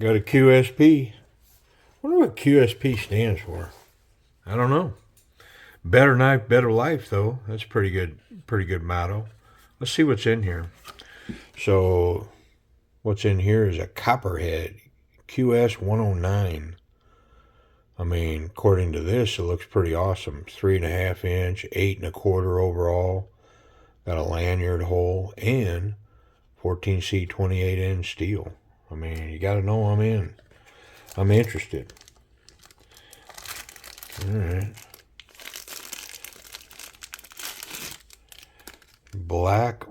Got a QSP. Wonder what QSP stands for. I don't know. Better knife, better life, though. That's pretty good motto. Let's see what's in here. So, what's in here is a Copperhead QS 109. I mean, according to this, it looks pretty awesome. 3.5 inch, 8 1/4 overall. Got a lanyard hole and 14C 28N steel. I mean, you got to know I'm in. I'm interested. All right. Black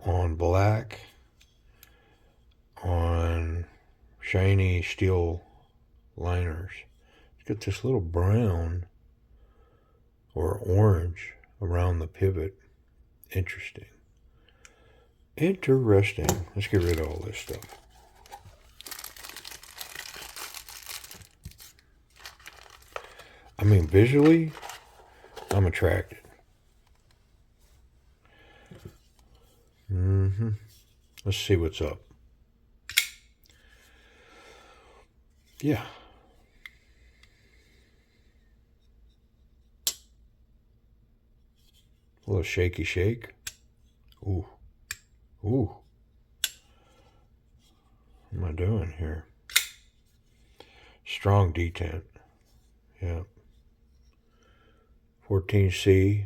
on shiny steel liners. It's got this little brown or orange around the pivot. Interesting. Let's get rid of all this stuff. I mean, visually, I'm attracted. Let's see what's up. Yeah. A little shaky shake. Ooh. Ooh. What am I doing here? Strong detent. Yeah. 14C.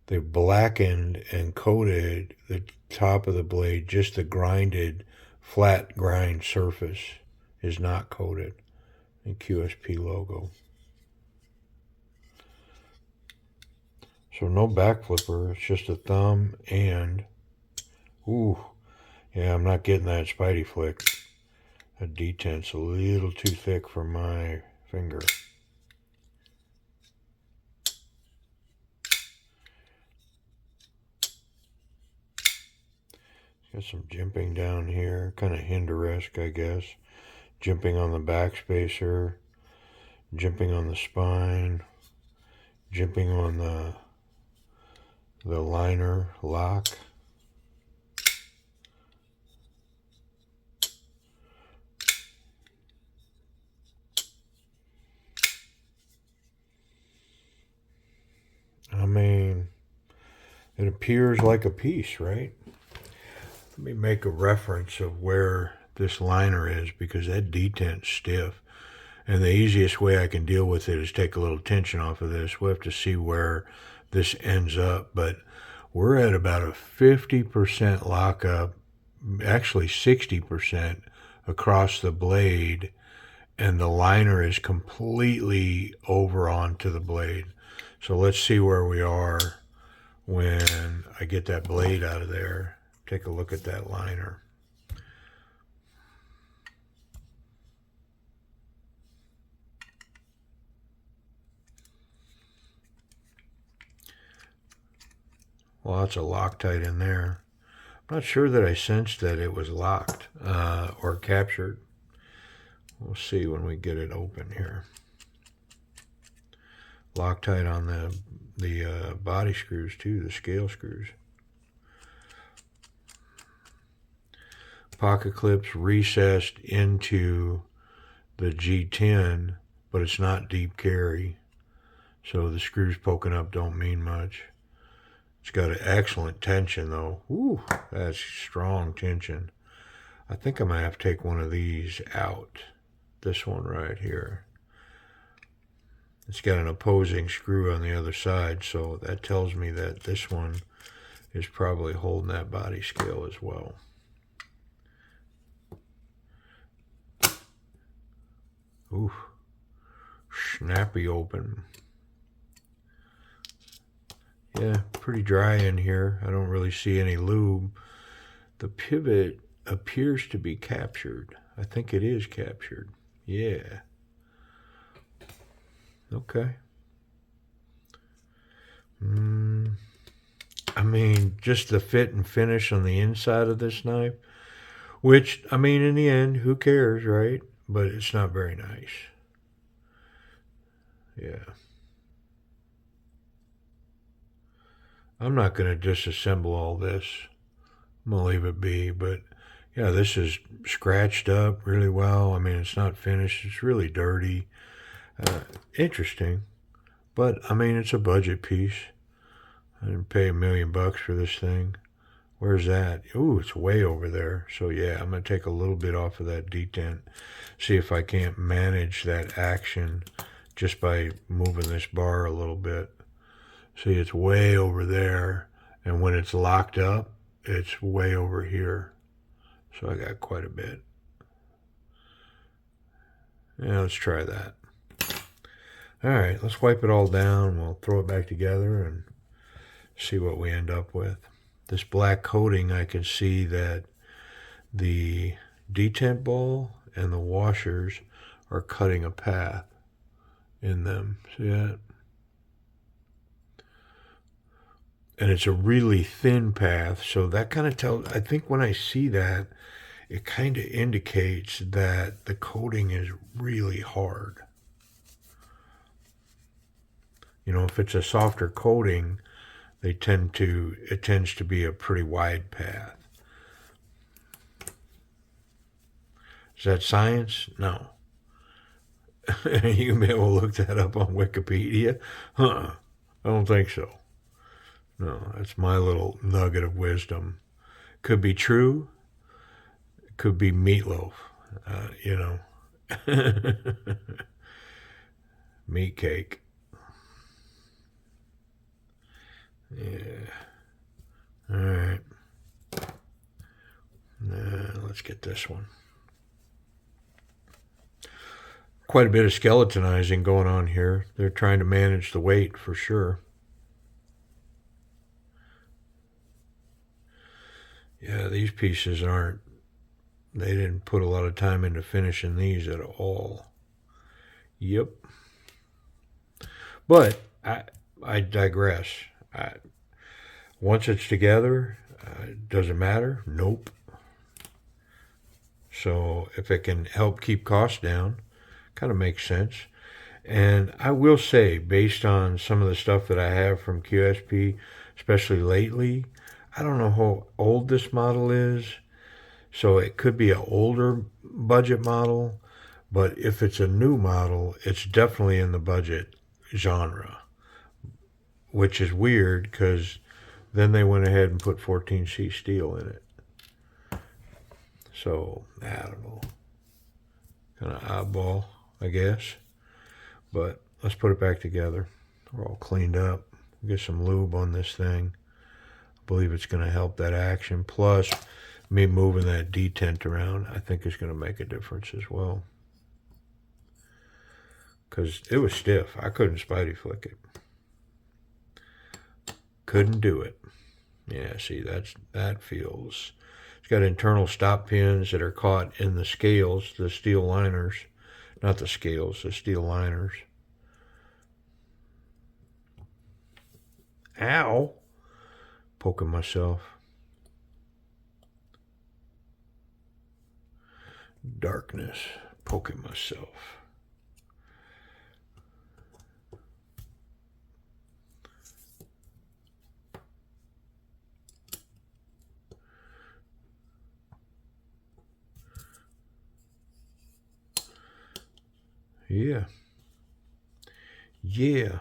They've blackened and coated the top of the blade. Just the grinded, flat grind surface is not coated. And QSP logo. So no back flipper. It's just a thumb and... Ooh. Yeah, I'm not getting that Spidey flick. That detent's a little too thick for my finger. Got some jimping down here, kind of Hinder-esque, I guess. Jimping on the backspacer, jimping on the spine, jimping on the liner lock. I mean, it appears like a piece, right? Let me make a reference of where this liner is because that detent's stiff. And the easiest way I can deal with it is take a little tension off of this. We'll have to see where this ends up. But we're at about a 50% lockup, actually 60% across the blade. And the liner is completely over onto the blade. So let's see where we are when I get that blade out of there. Take a look at that liner. Lots of Loctite in there. I'm not sure that I sensed that it was locked or captured. We'll see when we get it open here. Loctite on the body screws too, the scale screws. Pocket clips recessed into the G10, but it's not deep carry. So the screws poking up don't mean much. It's got an excellent tension though. Ooh, that's strong tension. I think I'm going to have to take one of these out. This one right here. It's got an opposing screw on the other side, so that tells me that this one is probably holding that body scale as well. Ooh, snappy open. Yeah, pretty dry in here. I don't really see any lube. The pivot appears to be captured. I think it is captured. Yeah. Okay. I mean, just the fit and finish on the inside of this knife, which, I mean, in the end, who cares, right? But it's not very nice. Yeah. I'm not going to disassemble all this. I'm going to leave it be, but yeah, this is scratched up really well. I mean, it's not finished. It's really dirty. Interesting, but I mean, it's a budget piece. I didn't pay $1 million for this thing. Where's that? Ooh, it's way over there. So yeah, I'm going to take a little bit off of that detent. See if I can't manage that action just by moving this bar a little bit. See, it's way over there. And when it's locked up, it's way over here. So I got quite a bit. Yeah, let's try that. All right, let's wipe it all down. We'll throw it back together and see what we end up with. This black coating, I can see that the detent ball and the washers are cutting a path in them. See that? And it's a really thin path, so that kind of tells, I think when I see that, it kind of indicates that the coating is really hard. You know, if it's a softer coating, it tends to be a pretty wide path. Is that science? No. You can be able to look that up on Wikipedia. I don't think so. No, that's my little nugget of wisdom. Could be true. Could be meatloaf. You know. Meat cake. Yeah. All right. Let's get this one. Quite a bit of skeletonizing going on here. They're trying to manage the weight for sure. Yeah, these pieces they didn't put a lot of time into finishing these at all. Yep. But I digress. Once it's together, it doesn't matter. Nope. So if it can help keep costs down, kind of makes sense. And I will say, based on some of the stuff that I have from QSP, especially lately, I don't know how old this model is. So it could be an older budget model, but if it's a new model, it's definitely in the budget genre, which is weird because then they went ahead and put 14C steel in it. So, I don't know. Kind of oddball, I guess. But let's put it back together. We're all cleaned up. Get some lube on this thing. I believe it's going to help that action. Plus, me moving that detent around, I think is going to make a difference as well. Because it was stiff. I couldn't spidey flick it. Couldn't do it. Yeah, see, that feels... It's got internal stop pins that are caught in the scales, the steel liners. Not the scales, the steel liners. Ow! Poking myself. Darkness. Poking myself. Yeah. Yeah.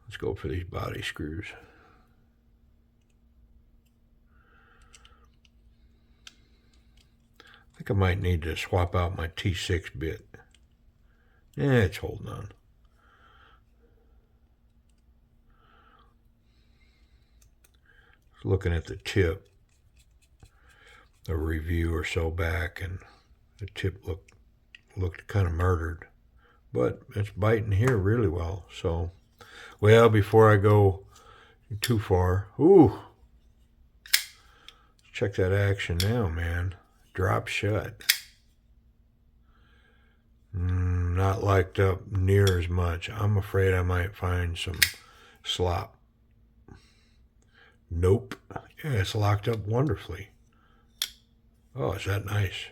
Let's go for these body screws. I think I might need to swap out my T6 bit. Yeah, it's holding on. Looking at the tip, a review or so back, and the tip looked kind of murdered. But it's biting here really well. So, well, before I go too far, ooh, check that action now, man. Drop shut. not liked up near as much. I'm afraid I might find some slop. Nope. Yeah, it's locked up wonderfully. Oh, is that nice?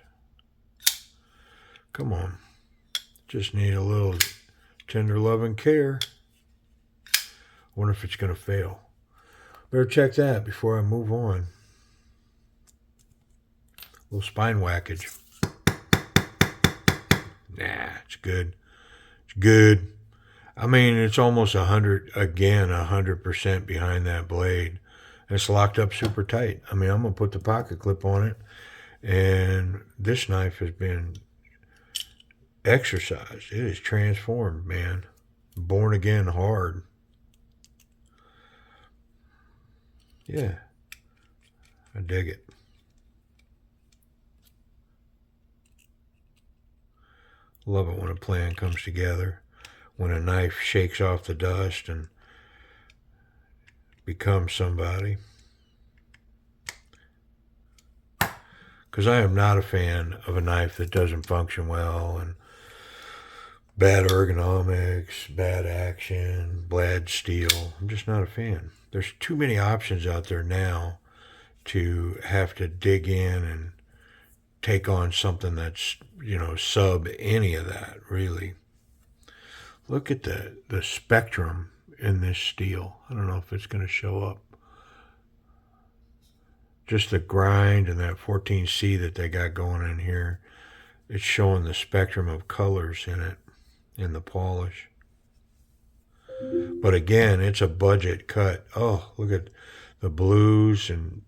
Come on. Just need a little tender love and care. Wonder if it's going to fail. Better check that before I move on. A little spine whackage. Nah, it's good. It's good. I mean, it's almost 100% behind that blade. It's locked up super tight. I mean, I'm going to put the pocket clip on it. And this knife has been exercised. It is transformed, man. Born again hard. Yeah. I dig it. Love it when a plan comes together. When a knife shakes off the dust and becomes somebody. Because I am not a fan of a knife that doesn't function well and bad ergonomics, bad action, bad steel. I'm just not a fan. There's too many options out there now to have to dig in and take on something that's, sub any of that, really. Look at the spectrum in this steel. I don't know if it's going to show up. Just the grind and that 14C that they got going in here. It's showing the spectrum of colors in it, in the polish. But again, it's a budget cut. Oh, look at the blues and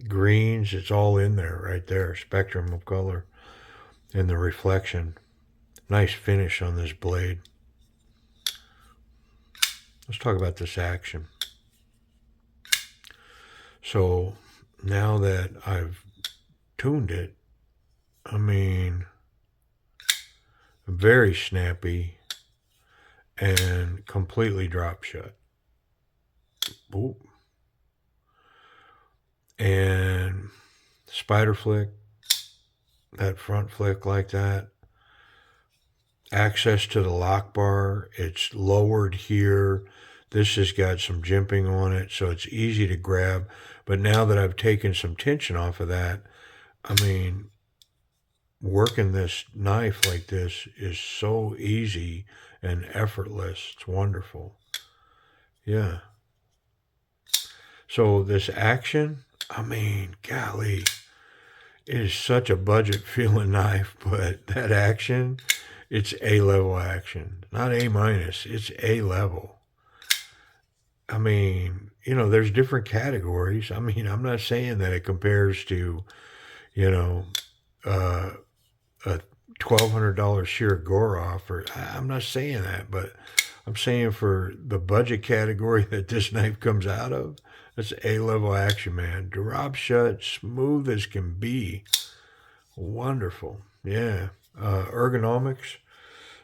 greens. It's all in there right there. Spectrum of color and the reflection. Nice finish on this blade. Let's talk about this action. So now that I've tuned it, I mean, very snappy and completely drop shut. Ooh. And spider flick, that front flick like that. Access to the lock bar, it's lowered here. This has got some jimping on it, so it's easy to grab. But now that I've taken some tension off of that, I mean, working this knife like this is so easy and effortless. It's wonderful. Yeah. So this action, I mean, golly, it is such a budget feeling knife, but that action, it's A-level action. Not A-, it's A-level. I mean, there's different categories. I mean, I'm not saying that it compares to, a $1,200 sheer Goroff, or I'm not saying that, but I'm saying for the budget category that this knife comes out of, that's A-level action, man. Drop shut, smooth as can be. Wonderful. Yeah. Ergonomics.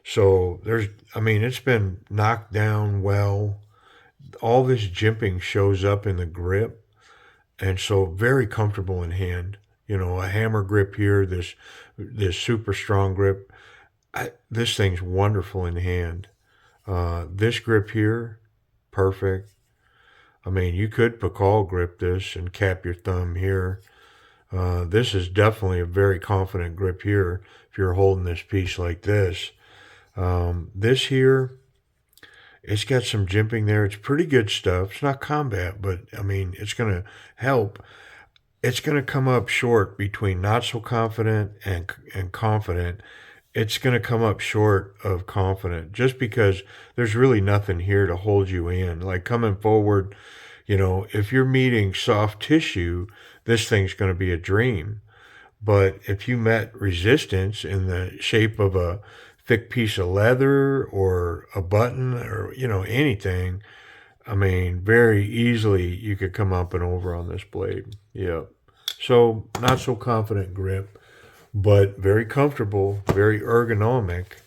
So it's been knocked down well. All this jimping shows up in the grip, and so very comfortable in hand. A hammer grip here, this super strong grip. This thing's wonderful in hand. This grip here, perfect. I mean, you could Pakal grip this and cap your thumb here. This is definitely a very confident grip here if you're holding this piece like this. This here, it's got some jimping there. It's pretty good stuff. It's not combat, but I mean, it's going to help. It's going to come up short between not so confident and confident. It's going to come up short of confident just because there's really nothing here to hold you in. Like coming forward, if you're meeting soft tissue, this thing's going to be a dream. But if you met resistance in the shape of a thick piece of leather or a button or, anything, I mean, very easily you could come up and over on this blade. Yeah. So not so confident grip, but very comfortable, very ergonomic.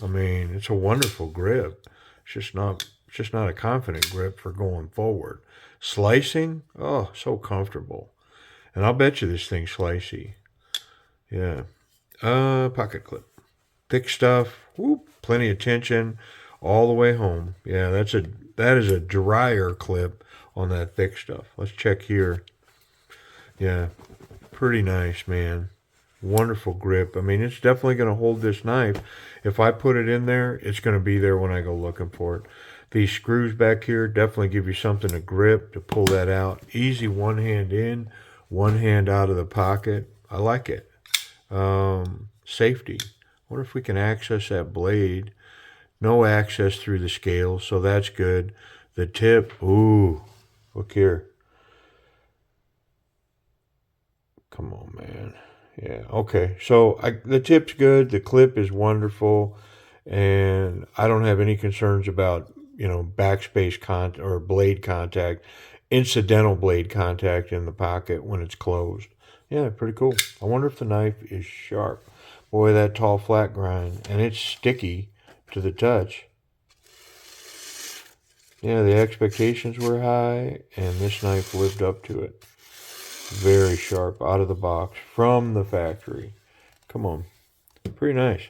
I mean, it's a wonderful grip. It's just not a confident grip for going forward. Slicing, oh, so comfortable. And I'll bet you this thing's slicey. Yeah. Pocket clip. thick stuff. Whoop, plenty of tension all the way home. Yeah, that is a dryer clip on that thick stuff. Let's check here. Yeah, pretty nice, man. Wonderful grip. I mean, it's definitely going to hold this knife. If I put it in there, it's going to be there when I go looking for it. These screws back here definitely give you something to grip, to pull that out. Easy one hand in, one hand out of the pocket. I like it. Safety. Wonder if we can access that blade. No access through the scale, so that's good. The tip, ooh, look here. Come on, man. Yeah, okay. So the tip's good. The clip is wonderful. And I don't have any concerns about, backspace or blade contact, incidental blade contact in the pocket when it's closed. Yeah, pretty cool. I wonder if the knife is sharp. Boy, that tall flat grind. And it's sticky to the touch. Yeah, the expectations were high, and this knife lived up to it. Very sharp, out of the box, from the factory. Come on. Pretty nice.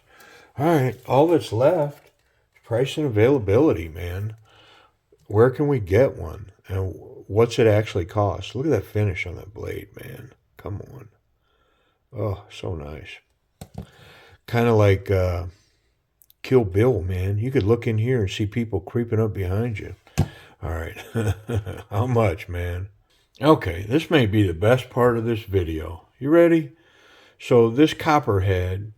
All right, all that's left is price and availability, man. Where can we get one? And what's it actually cost? Look at that finish on that blade, man. Come on. Oh, so nice. Kind of like Kill Bill, man. You could look in here and see people creeping up behind you. All right. How much, man? Okay, this may be the best part of this video. You ready? So this Copperhead,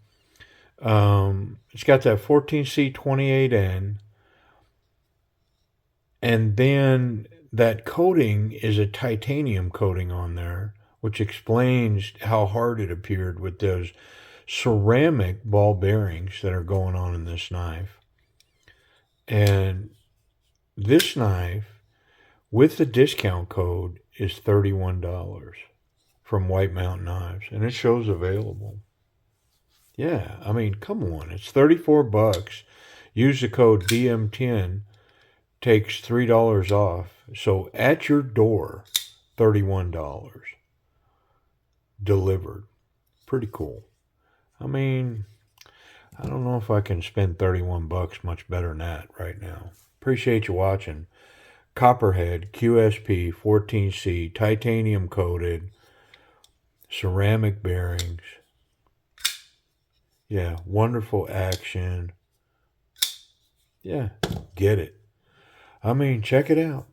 it's got that 14C28N, and then that coating is a titanium coating on there, which explains how hard it appeared with those ceramic ball bearings that are going on in this knife. And this knife, with the discount code, is $31 from White Mountain Knives, and it shows available. Yeah, I mean, come on, it's $34. Use the code DM10, takes $3 off. So at your door, $31 delivered. Pretty cool. I mean, I don't know if I can spend $31 much better than that right now. Appreciate you watching. Copperhead Qsp 14C, titanium coated, ceramic bearings. Yeah, wonderful action. Yeah, get it. I mean, check it out.